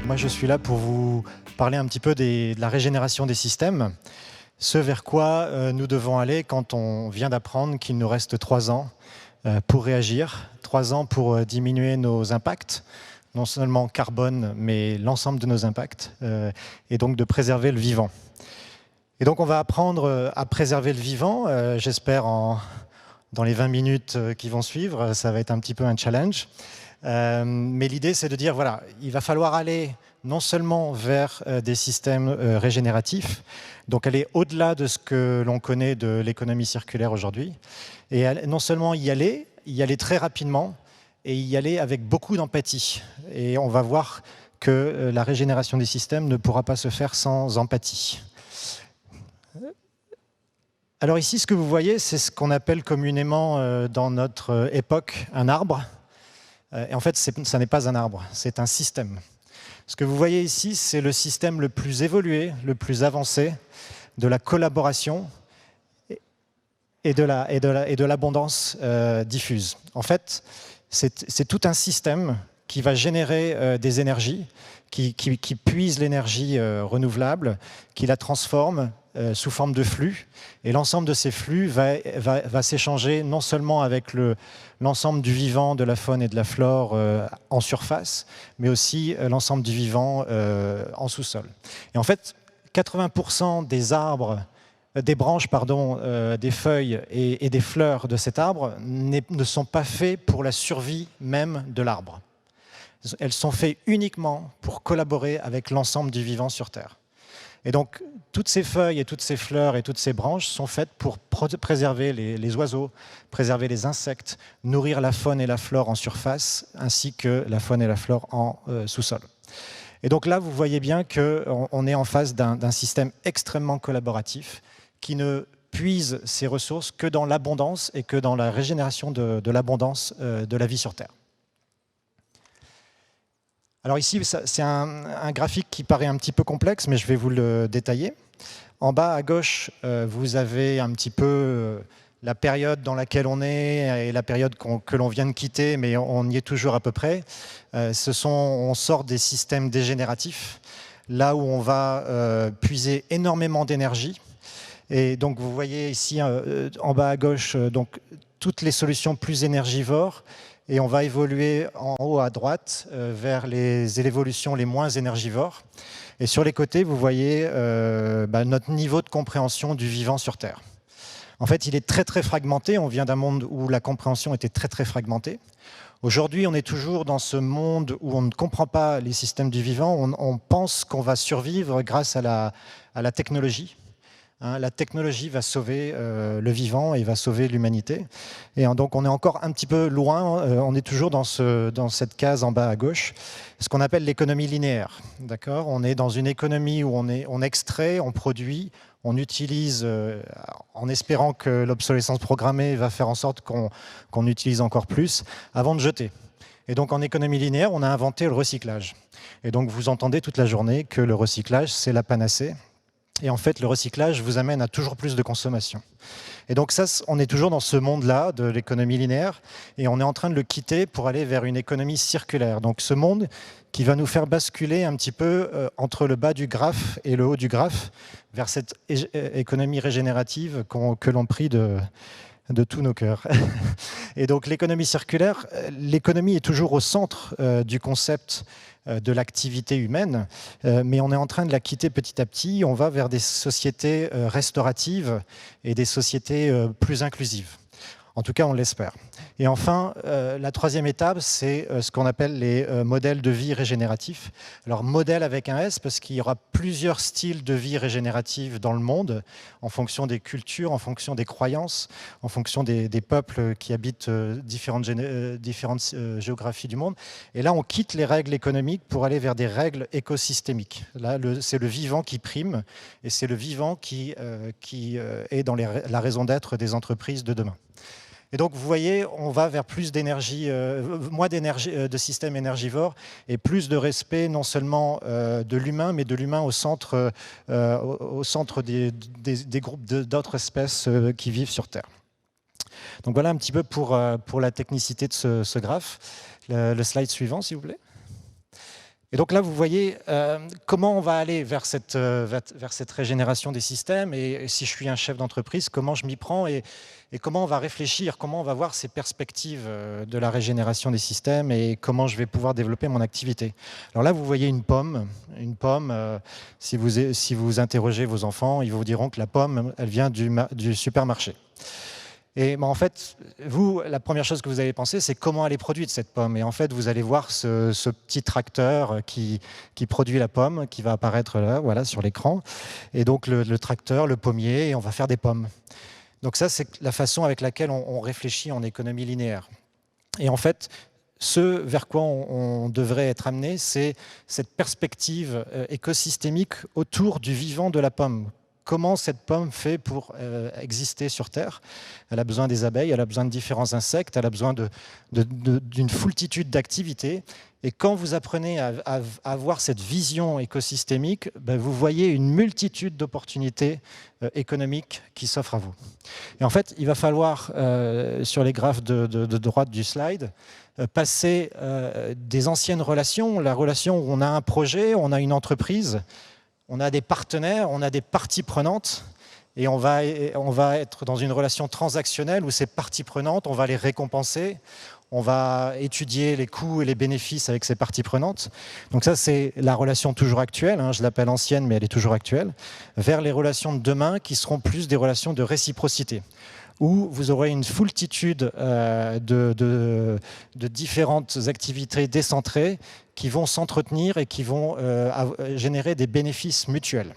Moi, je suis là pour vous parler un petit peu de la régénération des systèmes, ce vers quoi nous devons aller quand on vient d'apprendre qu'il nous reste 3 ans pour réagir, 3 ans pour diminuer nos impacts, non seulement carbone, mais l'ensemble de nos impacts, et donc de préserver le vivant. Et donc on va apprendre à préserver le vivant, j'espère dans les 20 minutes qui vont suivre, ça va être un petit peu un challenge. Mais l'idée, c'est de dire, voilà, il va falloir aller non seulement vers des systèmes régénératifs, donc aller au-delà de ce que l'on connaît de l'économie circulaire aujourd'hui, et non seulement y aller très rapidement, et y aller avec beaucoup d'empathie. Et on va voir que la régénération des systèmes ne pourra pas se faire sans empathie. Alors ici, ce que vous voyez, c'est ce qu'on appelle communément dans notre époque un arbre. Et en fait, ça n'est pas un arbre, c'est un système. Ce que vous voyez ici, c'est le système le plus évolué, le plus avancé de la collaboration et de l'abondance diffuse. En fait, c'est tout un système qui va générer des énergies, qui puise l'énergie renouvelable, qui la transforme sous forme de flux, et l'ensemble de ces flux va s'échanger non seulement avec l'ensemble du vivant, de la faune et de la flore en surface, mais aussi l'ensemble du vivant en sous-sol. Et en fait, 80% des arbres, des branches, des feuilles et des fleurs de cet arbre ne sont pas faits pour la survie même de l'arbre. Elles sont faites uniquement pour collaborer avec l'ensemble du vivant sur Terre. Et donc, toutes ces feuilles et toutes ces fleurs et toutes ces branches sont faites pour préserver les oiseaux, préserver les insectes, nourrir la faune et la flore en surface, ainsi que la faune et la flore en sous-sol. Et donc là, vous voyez bien qu'on est en face d'un système extrêmement collaboratif qui ne puise ses ressources que dans l'abondance et que dans la régénération de l'abondance de la vie sur Terre. Alors ici, c'est un graphique qui paraît un petit peu complexe, mais je vais vous le détailler. En bas à gauche, vous avez un petit peu la période dans laquelle on est et la période que l'on vient de quitter, mais on y est toujours à peu près. On sort des systèmes dégénératifs, là où on va puiser énormément d'énergie. Et donc vous voyez ici, en bas à gauche, donc, toutes les solutions plus énergivores. Et on va évoluer en haut à droite vers les évolutions les moins énergivores. Et sur les côtés, vous voyez notre niveau de compréhension du vivant sur Terre. En fait, il est très très fragmenté. On vient d'un monde où la compréhension était très très fragmentée. Aujourd'hui, on est toujours dans ce monde où on ne comprend pas les systèmes du vivant. On pense qu'on va survivre grâce à la technologie. La technologie va sauver le vivant et va sauver l'humanité. Et donc on est encore un petit peu loin, on est toujours dans cette case en bas à gauche, ce qu'on appelle l'économie linéaire. D'accord ? On est dans une économie où on extrait, on produit, on utilise, en espérant que l'obsolescence programmée va faire en sorte qu'on utilise encore plus, avant de jeter. Et donc en économie linéaire, on a inventé le recyclage. Et donc vous entendez toute la journée que le recyclage, c'est la panacée. Et en fait, le recyclage vous amène à toujours plus de consommation. Et donc ça, on est toujours dans ce monde-là de l'économie linéaire, et on est en train de le quitter pour aller vers une économie circulaire. Donc ce monde qui va nous faire basculer un petit peu entre le bas du graphe et le haut du graphe, vers cette économie régénérative que l'on prie de tous nos cœurs. Et donc l'économie circulaire, l'économie est toujours au centre du concept de l'activité humaine, mais on est en train de la quitter petit à petit. On va vers des sociétés restauratives et des sociétés plus inclusives. En tout cas, on l'espère. Et enfin, la troisième étape, c'est ce qu'on appelle les modèles de vie régénératifs. Alors, modèle avec un S, parce qu'il y aura plusieurs styles de vie régénérative dans le monde, en fonction des cultures, en fonction des croyances, en fonction des peuples qui habitent différentes géographies du monde. Et là, on quitte les règles économiques pour aller vers des règles écosystémiques. Là, c'est le vivant qui prime, et c'est le vivant qui est dans la raison d'être des entreprises de demain. Et donc, vous voyez, on va vers plus d'énergie, moins d'énergie, de systèmes énergivores et plus de respect non seulement de l'humain, mais de l'humain au centre des groupes d'autres espèces qui vivent sur Terre. Donc voilà un petit peu pour la technicité de ce graphe. Le slide suivant, s'il vous plaît. Et donc là, vous voyez comment on va aller vers cette régénération des systèmes, et si je suis un chef d'entreprise, comment je m'y prends, et comment on va réfléchir, comment on va voir ces perspectives de la régénération des systèmes, et comment je vais pouvoir développer mon activité. Alors là, vous voyez une pomme. Si vous interrogez vos enfants, ils vous diront que la pomme, elle vient du supermarché. Et en fait, vous, la première chose que vous allez penser, c'est comment elle est produite, cette pomme. Et en fait, vous allez voir ce petit tracteur qui produit la pomme, qui va apparaître là, voilà, sur l'écran. Et donc, le tracteur, le pommier, et on va faire des pommes. Donc ça, c'est la façon avec laquelle on réfléchit en économie linéaire. Et en fait, ce vers quoi on devrait être amené, c'est cette perspective écosystémique autour du vivant de la pomme. Comment cette pomme fait pour exister sur Terre? Elle a besoin des abeilles, elle a besoin de différents insectes, elle a besoin d'une foultitude d'activités. Et quand vous apprenez à avoir cette vision écosystémique, ben vous voyez une multitude d'opportunités économiques qui s'offrent à vous. Et en fait, il va falloir, sur les graphes de droite du slide, passer des anciennes relations, la relation où on a un projet, on a une entreprise, on a des partenaires, on a des parties prenantes, et on va être dans une relation transactionnelle où ces parties prenantes, on va les récompenser, on va étudier les coûts et les bénéfices avec ces parties prenantes. Donc ça, c'est la relation toujours actuelle, je l'appelle ancienne, mais elle est toujours actuelle, vers les relations de demain qui seront plus des relations de réciprocité, où vous aurez une foultitude de différentes activités décentrées qui vont s'entretenir et qui vont générer des bénéfices mutuels.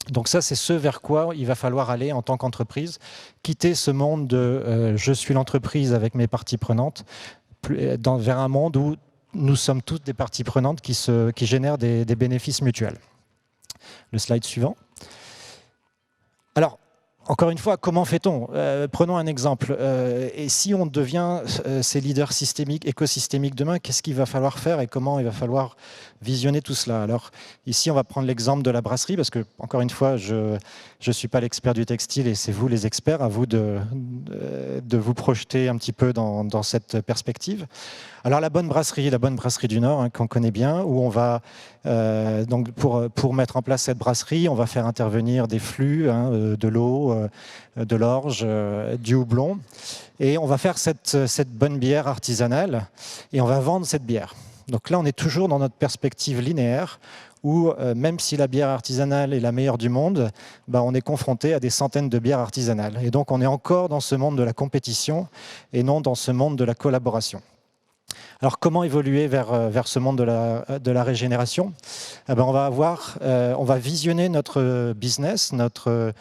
Donc ça, c'est ce vers quoi il va falloir aller en tant qu'entreprise, quitter ce monde de je suis l'entreprise avec mes parties prenantes, vers un monde où nous sommes toutes des parties prenantes qui génèrent des bénéfices mutuels. Le slide suivant. Alors, encore une fois, comment fait-on? Prenons un exemple. Et si on devient ces leaders systémiques, écosystémiques demain, qu'est-ce qu'il va falloir faire et comment il va falloir visionner tout cela? Alors, ici, on va prendre l'exemple de la brasserie, parce que, encore une fois, je ne suis pas l'expert du textile et c'est vous les experts, à vous de vous projeter un petit peu dans cette perspective. Alors, la bonne brasserie du Nord, qu'on connaît bien, où on va, donc pour mettre en place cette brasserie, on va faire intervenir des flux, de l'eau, de l'orge, du houblon, et on va faire cette bonne bière artisanale, et on va vendre cette bière. Donc là, on est toujours dans notre perspective linéaire, où même si la bière artisanale est la meilleure du monde, on est confronté à des centaines de bières artisanales. Et donc, on est encore dans ce monde de la compétition, et non dans ce monde de la collaboration. Alors, comment évoluer vers ce monde de la régénération? On va visionner notre business, notre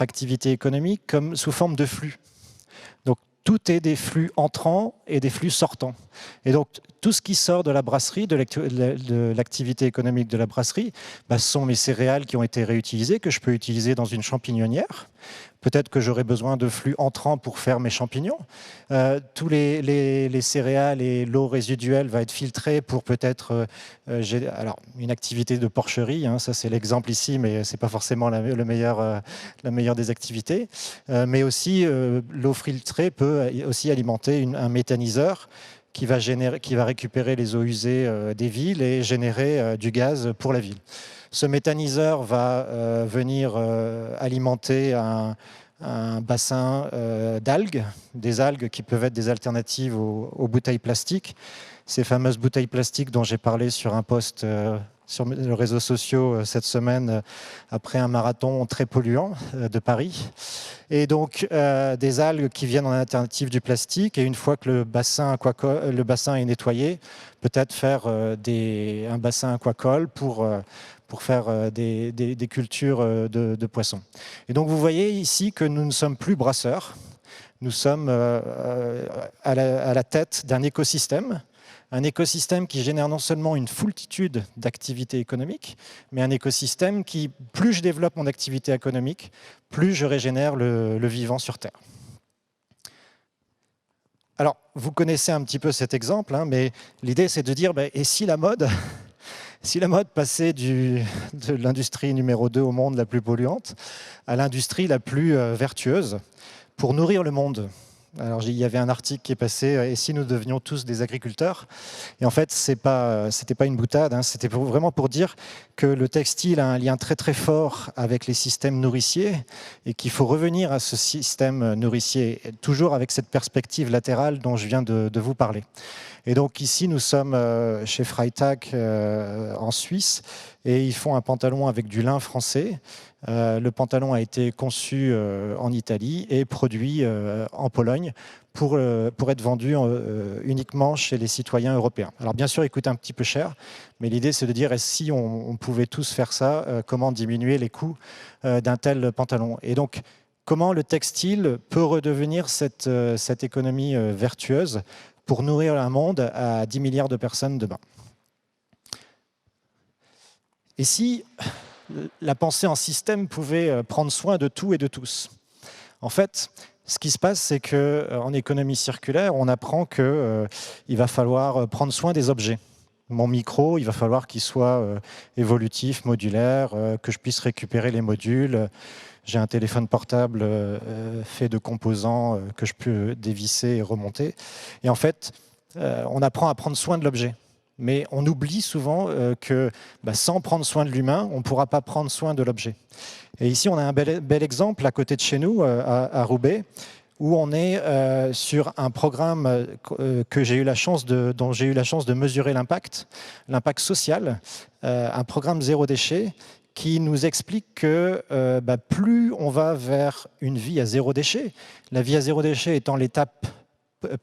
activité économique comme sous forme de flux. Donc, tout est des flux entrants et des flux sortants. Et donc, tout ce qui sort de la brasserie, de l'activité économique de la brasserie, ce sont mes céréales qui ont été réutilisées, que je peux utiliser dans une champignonnière. Peut-être que j'aurai besoin de flux entrants pour faire mes champignons. Tous les céréales et l'eau résiduelle va être filtrée pour peut-être alors une activité de porcherie. Ça, c'est l'exemple ici, mais c'est pas forcément la meilleure des activités. Mais aussi, l'eau filtrée peut aussi alimenter un méthaniseur qui va récupérer les eaux usées des villes et générer du gaz pour la ville. Ce méthaniseur va venir alimenter un bassin d'algues, des algues qui peuvent être des alternatives aux bouteilles plastiques. Ces fameuses bouteilles plastiques dont j'ai parlé sur un post sur les réseaux sociaux cette semaine après un marathon très polluant de Paris. Et donc des algues qui viennent en alternative du plastique, et une fois que le bassin est nettoyé, peut-être faire un bassin aquacole pour faire des cultures de poissons. Et donc vous voyez ici que nous ne sommes plus brasseurs, nous sommes à la tête d'un écosystème. Un écosystème qui génère non seulement une foultitude d'activités économiques, mais un écosystème qui, plus je développe mon activité économique, plus je régénère le vivant sur Terre. Alors, vous connaissez un petit peu cet exemple, mais l'idée c'est de dire, et si la mode passait de l'industrie numéro 2 au monde la plus polluante à l'industrie la plus vertueuse pour nourrir le monde? Alors il y avait un article qui est passé et si nous devenions tous des agriculteurs, et en fait c'était pas une boutade, hein, c'était vraiment pour dire que le textile a un lien très très fort avec les systèmes nourriciers et qu'il faut revenir à ce système nourricier, toujours avec cette perspective latérale dont je viens de vous parler. Et donc ici, nous sommes chez Freitag en Suisse et ils font un pantalon avec du lin français. Le pantalon a été conçu en Italie et produit en Pologne pour être vendu uniquement chez les citoyens européens. Alors bien sûr, il coûte un petit peu cher, mais l'idée c'est de dire si on pouvait tous faire ça, comment diminuer les coûts d'un tel pantalon. Et donc, comment le textile peut redevenir cette économie vertueuse pour nourrir un monde à 10 milliards de personnes demain. Et si la pensée en système pouvait prendre soin de tout et de tous? En fait, ce qui se passe, c'est qu'en économie circulaire, on apprend qu'il va falloir prendre soin des objets. Mon micro, il va falloir qu'il soit évolutif, modulaire, que je puisse récupérer les modules. J'ai un téléphone portable fait de composants que je peux dévisser et remonter. Et en fait, on apprend à prendre soin de l'objet. Mais on oublie souvent que sans prendre soin de l'humain, on ne pourra pas prendre soin de l'objet. Et ici, on a un bel exemple à côté de chez nous, à Roubaix, où on est sur un programme dont j'ai eu la chance de mesurer l'impact social, un programme zéro déchet, qui nous explique que plus on va vers une vie à zéro déchet, la vie à zéro déchet étant l'étape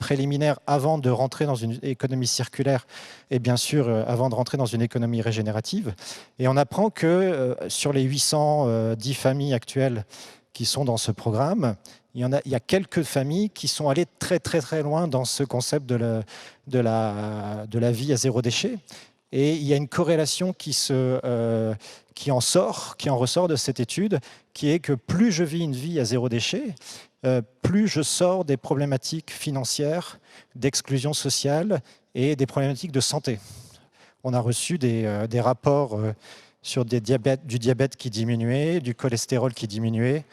préliminaire avant de rentrer dans une économie circulaire et bien sûr avant de rentrer dans une économie régénérative. Et on apprend que sur les 810 familles actuelles qui sont dans ce programme, il y a quelques familles qui sont allées très très très loin dans ce concept de la vie à zéro déchet. Et il y a une corrélation qui en ressort de cette étude, qui est que plus je vis une vie à zéro déchet, plus je sors des problématiques financières, d'exclusion sociale et des problématiques de santé. On a reçu des rapports sur du diabète qui diminuait, du cholestérol qui diminuait,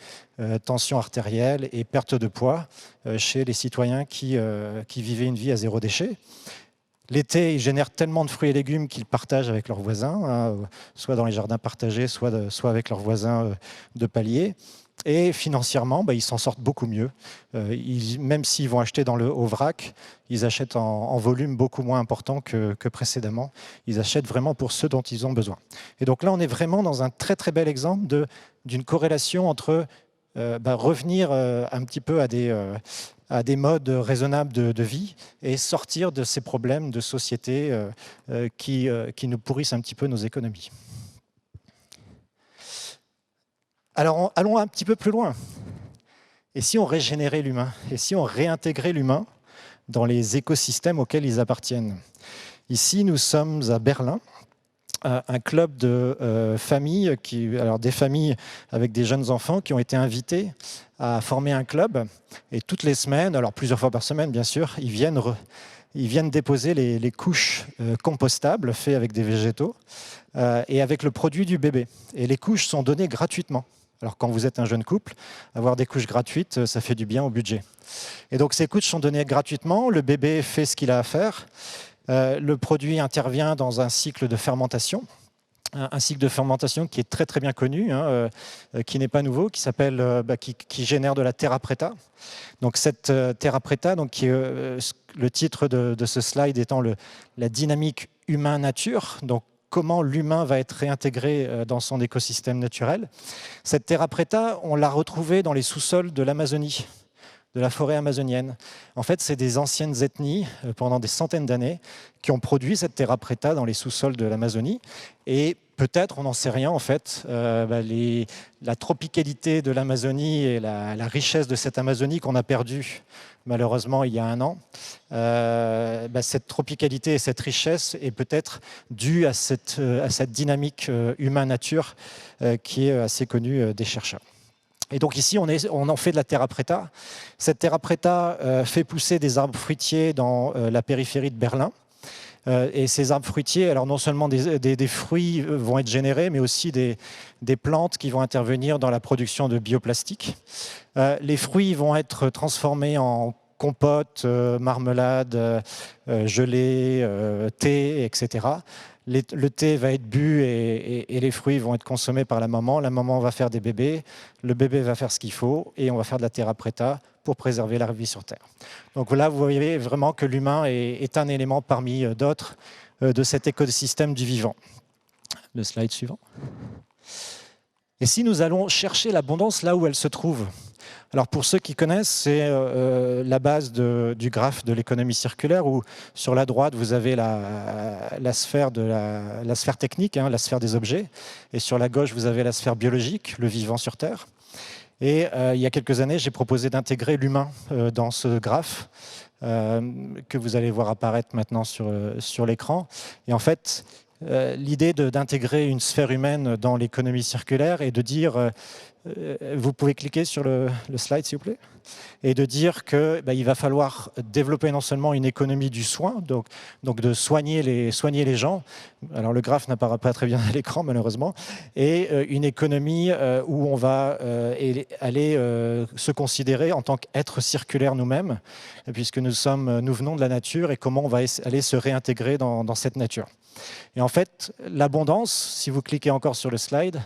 tension artérielle et perte de poids chez les citoyens qui vivaient une vie à zéro déchet. L'été, ils génèrent tellement de fruits et légumes qu'ils partagent avec leurs voisins, hein, soit dans les jardins partagés, soit avec leurs voisins de palier. Et financièrement, ils s'en sortent beaucoup mieux. Même s'ils vont acheter au vrac, ils achètent en volume beaucoup moins important que précédemment. Ils achètent vraiment pour ceux dont ils ont besoin. Et donc là, on est vraiment dans un très très bel exemple d'une corrélation entre revenir un petit peu à des modes raisonnables de vie et sortir de ces problèmes de société qui nous pourrissent un petit peu nos économies. Alors, allons un petit peu plus loin. Et si on régénérait l'humain? Et si on réintégrait l'humain dans les écosystèmes auxquels ils appartiennent? Ici, nous sommes à Berlin, un club de familles, des familles avec des jeunes enfants qui ont été invités à former un club. Et toutes les semaines, alors plusieurs fois par semaine bien sûr, ils viennent déposer les couches compostables faites avec des végétaux et avec le produit du bébé. Et les couches sont données gratuitement. Alors quand vous êtes un jeune couple, avoir des couches gratuites, ça fait du bien au budget. Et donc ces couches sont données gratuitement, le bébé fait ce qu'il a à faire, le produit intervient dans un cycle de fermentation, un cycle de fermentation qui est très très bien connu, hein, qui n'est pas nouveau, qui génère de la terra preta. Donc cette terra preta, qui est le titre de ce slide étant la dynamique humain-nature, donc comment l'humain va être réintégré dans son écosystème naturel. Cette terra preta, on l'a retrouvée dans les sous-sols de l'Amazonie, de la forêt amazonienne. En fait, c'est des anciennes ethnies, pendant des centaines d'années, qui ont produit cette terra preta dans les sous-sols de l'Amazonie. Et peut-être, on n'en sait rien en fait, la tropicalité de l'Amazonie et la richesse de cette Amazonie qu'on a perdue malheureusement il y a un an, cette tropicalité et cette richesse est peut-être due à cette dynamique humain-nature qui est assez connue des chercheurs. Et donc ici, on en fait de la terra preta. Cette terra preta fait pousser des arbres fruitiers dans la périphérie de Berlin. Et ces arbres fruitiers, alors non seulement des fruits vont être générés, mais aussi des plantes qui vont intervenir dans la production de bioplastique. Les fruits vont être transformés en compote, marmelade, gelée, thé, etc. Le thé va être bu et les fruits vont être consommés par la maman. La maman va faire des bébés, le bébé va faire ce qu'il faut et on va faire de la terra preta pour préserver la vie sur Terre. Donc là, vous voyez vraiment que l'humain est un élément parmi d'autres de cet écosystème du vivant. Le slide suivant. Et si nous allons chercher l'abondance là où elle se trouve? Alors pour ceux qui connaissent, c'est la base du graphe de l'économie circulaire où sur la droite, vous avez la sphère technique, hein, la sphère des objets, et sur la gauche, vous avez la sphère biologique, le vivant sur Terre. Et il y a quelques années, j'ai proposé d'intégrer l'humain dans ce graphe que vous allez voir apparaître maintenant sur l'écran. Et en fait, l'idée d'intégrer une sphère humaine dans l'économie circulaire et de dire, vous pouvez cliquer sur le slide s'il vous plaît, et de dire qu'il va falloir développer non seulement une économie du soin, donc de soigner les gens, alors le graphe n'apparaît pas très bien à l'écran malheureusement, et une économie où on va aller se considérer en tant qu'être circulaire nous-mêmes, puisque nous venons de la nature et comment on va aller se réintégrer dans cette nature. Et en fait, l'abondance, si vous cliquez encore sur le slide,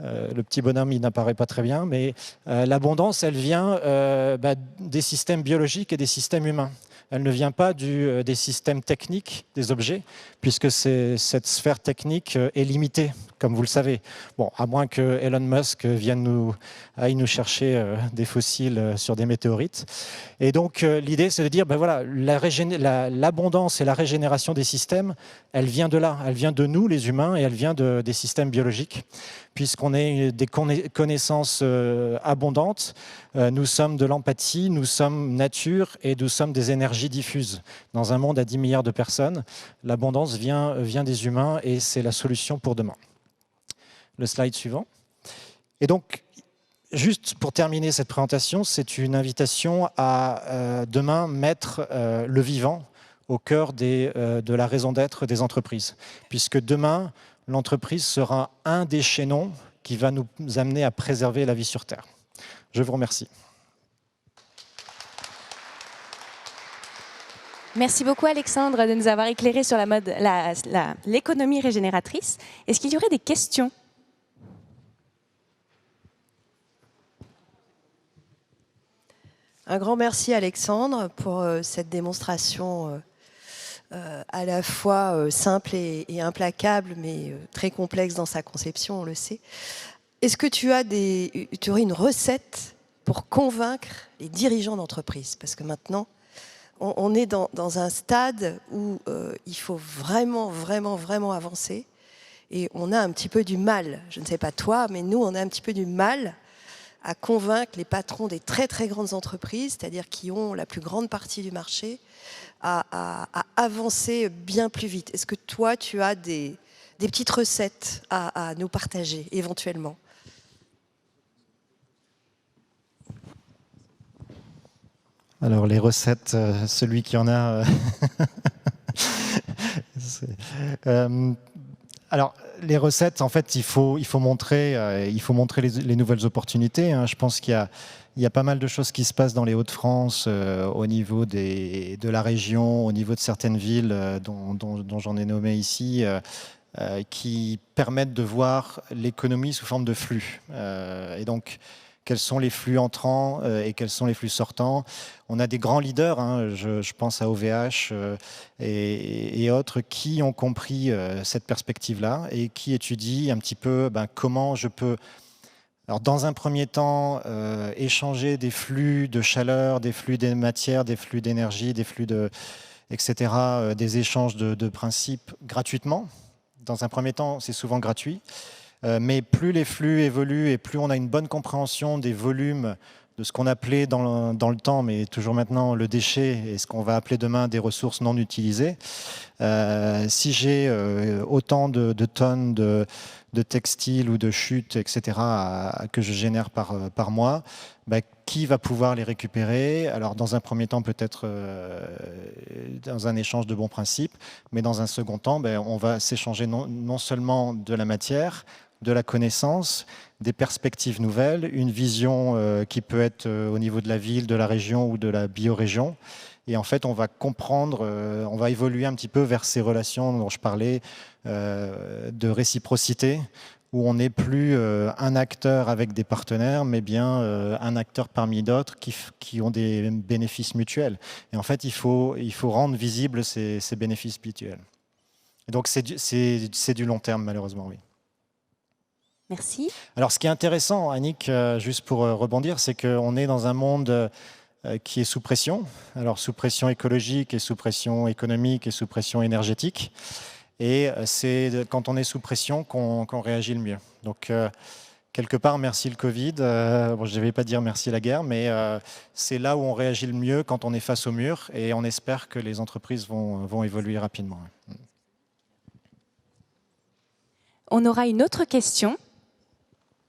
le petit bonhomme, il n'apparaît pas très bien, mais l'abondance, elle vient des systèmes biologiques et des systèmes humains. Elle ne vient pas des systèmes techniques des objets, puisque cette sphère technique est limitée, comme vous le savez. Bon, à moins que Elon Musk aille nous chercher des fossiles sur des météorites. Et donc, l'idée, c'est de dire, voilà, l'abondance et la régénération des systèmes, elle vient de là. Elle vient de nous, les humains, et elle vient des systèmes biologiques. Puisqu'on ait des connaissances abondantes, nous sommes de l'empathie, nous sommes nature et nous sommes des énergies diffuses. Dans un monde à 10 milliards de personnes, l'abondance vient des humains et c'est la solution pour demain. Le slide suivant. Et donc, juste pour terminer cette présentation, c'est une invitation à demain mettre le vivant au cœur de la raison d'être des entreprises. Puisque demain, l'entreprise sera un des chaînons qui va nous amener à préserver la vie sur Terre. Je vous remercie. Merci beaucoup Alexandre de nous avoir éclairé sur l'économie régénératrice. Est-ce qu'il y aurait des questions ? Un grand merci Alexandre pour cette démonstration à la fois simple et implacable, mais très complexe dans sa conception, on le sait. Est-ce que tu aurais une recette pour convaincre les dirigeants d'entreprise? Parce que maintenant, on est dans un stade où il faut vraiment avancer. Et on a un petit peu du mal, je ne sais pas toi, mais nous, on a un petit peu du mal à convaincre les patrons des très grandes entreprises, c'est-à-dire qui ont la plus grande partie du marché, à avancer bien plus vite. Est-ce que toi, tu as des petites recettes à nous partager, éventuellement? Alors, les recettes, celui qui en a... alors, les recettes, en fait, il faut montrer les nouvelles opportunités. Hein. Je pense qu'il y a pas mal de choses qui se passent dans les Hauts-de-France au niveau de la région, au niveau de certaines villes dont j'en ai nommé ici, qui permettent de voir l'économie sous forme de flux. Et donc, quels sont les flux entrants et quels sont les flux sortants. On a des grands leaders, hein, je pense à OVH et autres, qui ont compris cette perspective-là et qui étudient un petit peu comment je peux, alors dans un premier temps, échanger des flux de chaleur, des flux de matière, des flux d'énergie, des flux etc., des échanges de principes gratuitement. Dans un premier temps, c'est souvent gratuit. Mais plus les flux évoluent et plus on a une bonne compréhension des volumes de ce qu'on appelait dans le temps, mais toujours maintenant, le déchet et ce qu'on va appeler demain des ressources non utilisées. Si j'ai autant de tonnes de textiles ou de chutes, etc., que je génère par mois, qui va pouvoir les récupérer? Alors, dans un premier temps, peut-être dans un échange de bons principes, mais dans un second temps, on va s'échanger non seulement de la matière, de la connaissance, des perspectives nouvelles, une vision qui peut être au niveau de la ville, de la région ou de la biorégion. Et en fait, on va comprendre, on va évoluer un petit peu vers ces relations dont je parlais, de réciprocité, où on n'est plus un acteur avec des partenaires, mais bien un acteur parmi d'autres qui ont des bénéfices mutuels. Et en fait, il faut rendre visibles ces bénéfices mutuels. Et donc, c'est du long terme, malheureusement, oui. Merci. Alors, ce qui est intéressant, Annick, juste pour rebondir, c'est qu'on est dans un monde qui est sous pression. Alors, sous pression écologique et sous pression économique et sous pression énergétique. Et c'est quand on est sous pression qu'on réagit le mieux. Donc, quelque part, merci le Covid. Bon, je ne vais pas dire merci la guerre, mais c'est là où on réagit le mieux quand on est face au mur. Et on espère que les entreprises vont évoluer rapidement. On aura une autre question.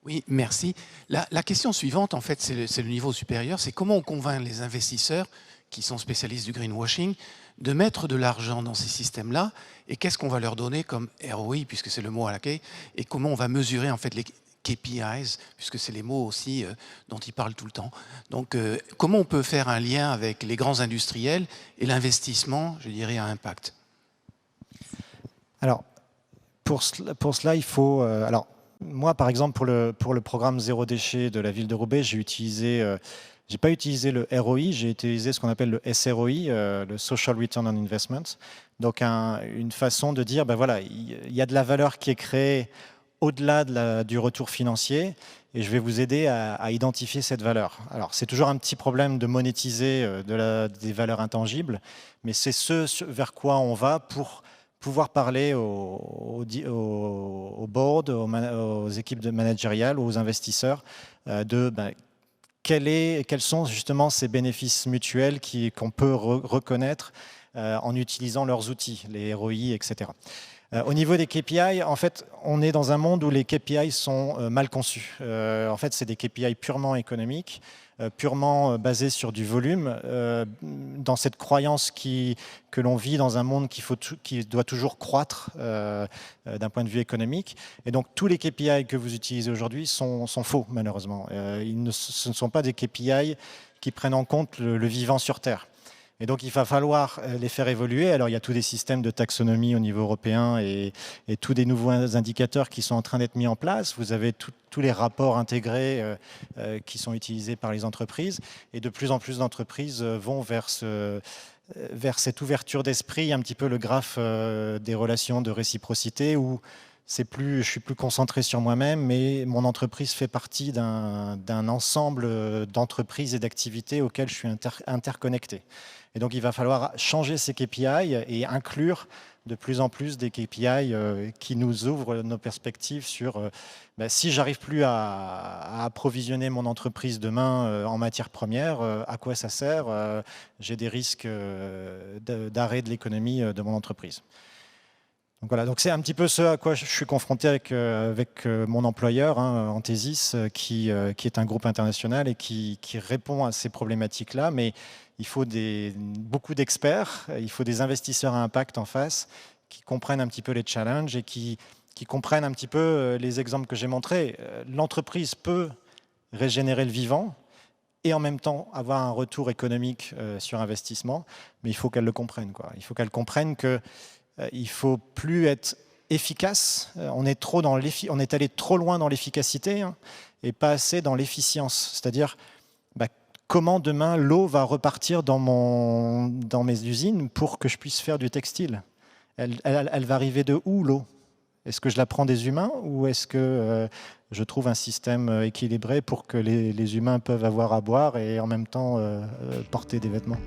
Oui, merci. La question suivante, en fait, c'est le niveau supérieur. C'est comment on convainc les investisseurs qui sont spécialistes du greenwashing de mettre de l'argent dans ces systèmes-là et qu'est-ce qu'on va leur donner comme ROI, puisque c'est le mot à la clé, et comment on va mesurer en fait les KPIs, puisque c'est les mots aussi dont ils parlent tout le temps. Donc, comment on peut faire un lien avec les grands industriels et l'investissement, je dirais, à impact? Alors, pour cela, il faut... alors, moi, par exemple, pour le programme Zéro Déchet de la ville de Roubaix, j'ai pas utilisé le ROI, j'ai utilisé ce qu'on appelle le SROI, le Social Return on Investment. Donc, une façon de dire, ben voilà, il y a de la valeur qui est créée au-delà du retour financier, et je vais vous aider à identifier cette valeur. Alors, c'est toujours un petit problème de monétiser des valeurs intangibles, mais c'est ce vers quoi on va pour pouvoir parler au board, aux équipes managériales, aux investisseurs, quels sont justement ces bénéfices mutuels qu'on peut reconnaître en utilisant leurs outils, les ROI, etc. Au niveau des KPI, en fait, on est dans un monde où les KPI sont mal conçus. En fait, c'est des KPI purement économiques, purement basés sur du volume, dans cette croyance que l'on vit dans un monde qui doit toujours croître d'un point de vue économique. Et donc, tous les KPI que vous utilisez aujourd'hui sont faux, malheureusement. Ce ne sont pas des KPI qui prennent en compte le vivant sur Terre. Et donc, il va falloir les faire évoluer. Alors, il y a tous des systèmes de taxonomie au niveau européen et tous des nouveaux indicateurs qui sont en train d'être mis en place. Vous avez tous les rapports intégrés qui sont utilisés par les entreprises. Et de plus en plus d'entreprises vont vers cette ouverture d'esprit, un petit peu le graphe des relations de réciprocité où je suis plus concentré sur moi-même, mais mon entreprise fait partie d'un ensemble d'entreprises et d'activités auxquelles je suis interconnecté. Et donc, il va falloir changer ces KPI et inclure de plus en plus des KPI qui nous ouvrent nos perspectives sur si j'arrive plus à approvisionner mon entreprise demain en matières premières, à quoi ça sert? J'ai des risques d'arrêt de l'économie de mon entreprise. Donc voilà, donc c'est un petit peu ce à quoi je suis confronté avec mon employeur, Anthesis, qui est un groupe international et qui répond à ces problématiques-là. Mais il faut beaucoup d'experts, il faut des investisseurs à impact en face qui comprennent un petit peu les challenges et qui comprennent un petit peu les exemples que j'ai montrés. L'entreprise peut régénérer le vivant et en même temps avoir un retour économique sur investissement, mais il faut qu'elle le comprenne, quoi. Il faut qu'elle comprenne que il ne faut plus être efficace. On est allé trop loin dans l'efficacité et pas assez dans l'efficience. C'est-à-dire, comment demain l'eau va repartir dans mes usines pour que je puisse faire du textile? Elle va arriver de où, l'eau? Est-ce que je la prends des humains ou est-ce que je trouve un système équilibré pour que les humains peuvent avoir à boire et en même temps porter des vêtements?